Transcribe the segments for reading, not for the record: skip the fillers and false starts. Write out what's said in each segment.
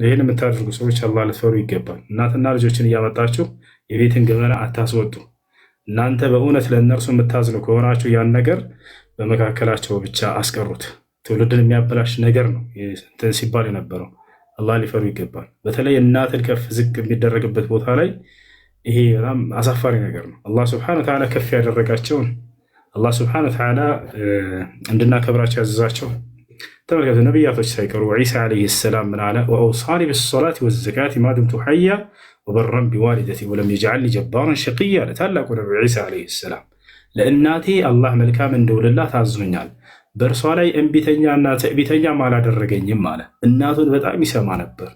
ይህን የምታደርጉ ሰዎች አላህ ልትፈሩ ይገባል። እናትና ልጆችን እያመጣችሁ የቤትን ገመና አታስወጡ። እናንተ በእውነት ለእነርሱ የምታዝኑ ከሆናችሁ ያን ነገር በመካከላቸው ብቻ አስቀሩት። ትውልድን የሚያበላሽ ነገር ነው እንትን ሲባል የነበረው። አላህ ሊፈሩ ይገባል። በተለይ እናትን ከፍ ዝቅ የሚደረግበት ቦታ ላይ ይሄ በጣም አሳፋሪ ነገር ነው። አላህ ስብሐነሁ ወተዓላ ከፍ ያደረጋቸውን አላህ ስብሐነሁ ወተዓላ እንድናከብራቸው ያዘዛቸው ተመልከቱ። ነቢያቶች ሳይቀሩ ዒሳ ዓለይሂ ሰላም ምን አለ? ወአውሳኒ ቢሰላቲ ወዘካቲ ማ ዱምቱ ሐያ ወበረን ቢዋሊደቲ ወለም የጅዐልኒ ጀባራን ሸቂያ አለ ታላቁ ነቢ ዒሳ ዓለይሂ ሰላም። ለእናቴ አላህ መልካም እንደውልላት አዞኛል፣ በእርሷ ላይ እምቢተኛና ትዕቢተኛም አላደረገኝም አለ። እናቱን በጣም ይሰማ ነበር፣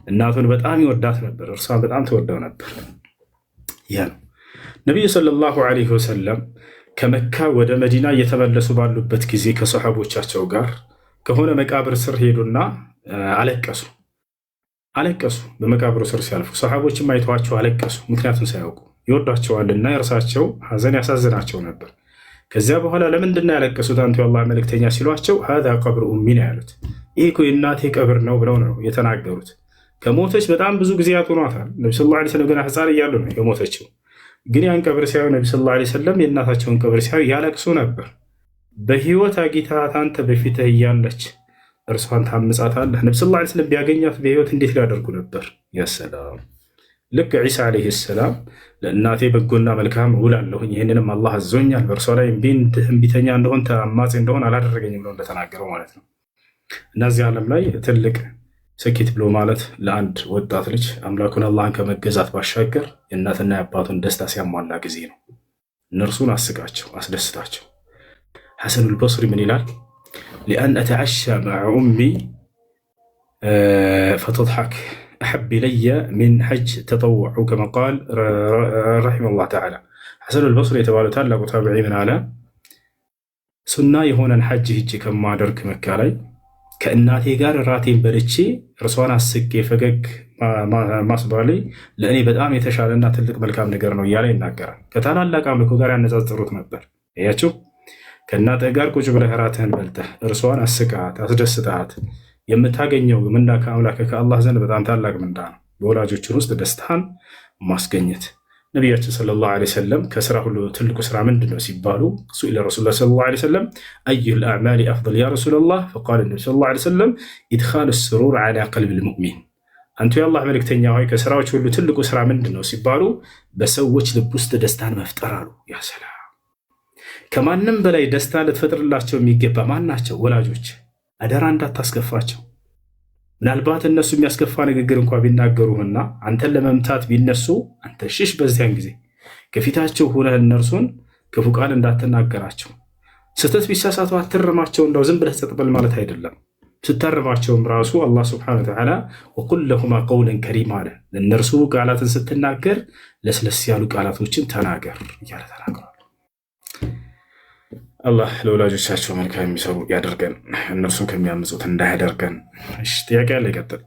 እናቱን በጣም ይወዳት ነበር፣ እርሷን በጣም ትወደው ነበር። ያ ነው ነቢዩ ሰለላሁ ዓለይሂ ወሰለም ከመካ ወደ መዲና እየተመለሱ ባሉበት ጊዜ ከሰሓቦቻቸው ጋር ከሆነ መቃብር ስር ሄዱና አለቀሱ። በመቃብሩ ስር ሲያልፉ ሰሓቦችም አይተዋቸው አለቀሱ። ምክንያቱም ሳያውቁ ይወዷቸዋልና የእርሳቸው ሐዘን ያሳዝናቸው ነበር። ከዚያ በኋላ ለምንድን ያለቀሱት አንቱ የአላህ መልእክተኛ ሲሏቸው ሀዛ ቀብር ኡሚ ነው ያሉት። ይህ እኮ የእናቴ ቀብር ነው ብለው ነው የተናገሩት። ከሞተች በጣም ብዙ ጊዜያት ሆኗታል። ነቢ ስ ላ ሰለም ገና ሕፃን እያሉ ነው የሞተችው። ግን ያን ቀብር ሲያዩ ነቢ ስ ላ ሰለም የእናታቸውን ቀብር ሲያዩ ያለቅሱ ነበር። በህይወት አጊታት አንተ በፊትህ እያለች እርሷን ታምጻታለህ። ነቢ ስ ላ ሰለም ቢያገኛት በህይወት እንዴት ሊያደርጉ ነበር? ያሰላም ልክ ዒሳ ዓለይሂ ሰላም ለእናቴ በጎና መልካም እውላለሁኝ ይህንንም አላህ አዞኛል፣ በእርሷ ላይ እምቢተኛ እንደሆን ተአማጺ እንደሆን አላደረገኝም ብለው እንደተናገረው ማለት ነው። እነዚህ ዓለም ላይ ትልቅ ስኬት ብሎ ማለት ለአንድ ወጣት ልጅ አምላኩን አላህን ከመገዛት ባሻገር የእናትና የአባቱን ደስታ ሲያሟላ ጊዜ ነው። እነርሱን አስቃቸው፣ አስደስታቸው። ሐሰኑል በስሪ ምን ይላል? ሊአን አተዓሻ መዐ ኡሚ ፈተድሐክ አሐብ ኢለየ ሚን ሐጅ ተጠውዑ ከማ ቃል ረሒመሁላህ ተዓላ። ሐሰኑል በስሪ የተባለው ታላቁ ታቢዒ ምን አለ? ሱና የሆነን ሐጅ ሂጅ ከማደርግ መካ ላይ ከእናቴ ጋር ራቴን በልቼ እርሷን አስቄ ፈገግ ማስባሌ ለእኔ በጣም የተሻለና ትልቅ መልካም ነገር ነው እያለ ይናገራል። ከታላላቅ አምልኮ ጋር ያነጻጽሩት ነበር። እያችሁ ከእናትህ ጋር ቁጭ ብለህ ራትህን በልተህ እርሷን አስቃት፣ አስደስታት የምታገኘው ምንዳ ከአምላክ ከአላህ ዘንድ በጣም ታላቅ ምንዳ ነው። በወላጆችን ውስጥ ደስታን ማስገኘት። ነቢያችን ሰለላሁ ዐለይሂ ወሰለም ከስራ ሁሉ ትልቁ ስራ ምንድን ነው ሲባሉ ሱኢለ ረሱሉላህ ሰለላሁ ዐለይሂ ወሰለም አዩል አዕማሊ አፍደል ያ ረሱለላህ ፈቃለ ነቢ ሰለላሁ ዐለይሂ ወሰለም ኢድኻሉ ሱሩር ዐላ ቀልቢል ሙእሚን። አንቱ የአላህ መልእክተኛ ሆይ ከስራዎች ሁሉ ትልቁ ስራ ምንድን ነው ሲባሉ በሰዎች ልብ ውስጥ ደስታን መፍጠር አሉ። ያ ሰላም! ከማንም በላይ ደስታ ልትፈጥርላቸው የሚገባ ማን ናቸው? ወላጆች። አደራ እንዳታስከፋቸው። ምናልባት እነሱ የሚያስከፋ ንግግር እንኳ ቢናገሩህና አንተን ለመምታት ቢነሱ አንተ ሽሽ። በዚያን ጊዜ ከፊታቸው ሆነህ እነርሱን ክፉ ቃል እንዳትናገራቸው። ስህተት ቢሳሳቱ አትርማቸው። እንደው ዝም ብለህ ጸጥ በል ማለት አይደለም። ስታርማቸውም ራሱ አላህ ስብሐነሁ ወተዓላ ወቁል ለሁማ ቀውለን ከሪማ አለ። ለእነርሱ ቃላትን ስትናገር ለስለስ ያሉ ቃላቶችን ተናገር እያለ ተናግሯል። አላህ ለወላጆቻቸው መልካም የሚሰሩ ያደርገን፣ እነርሱን ከሚያምፁት እንዳያደርገን። ጥያቄ ያለ ይቀጥል።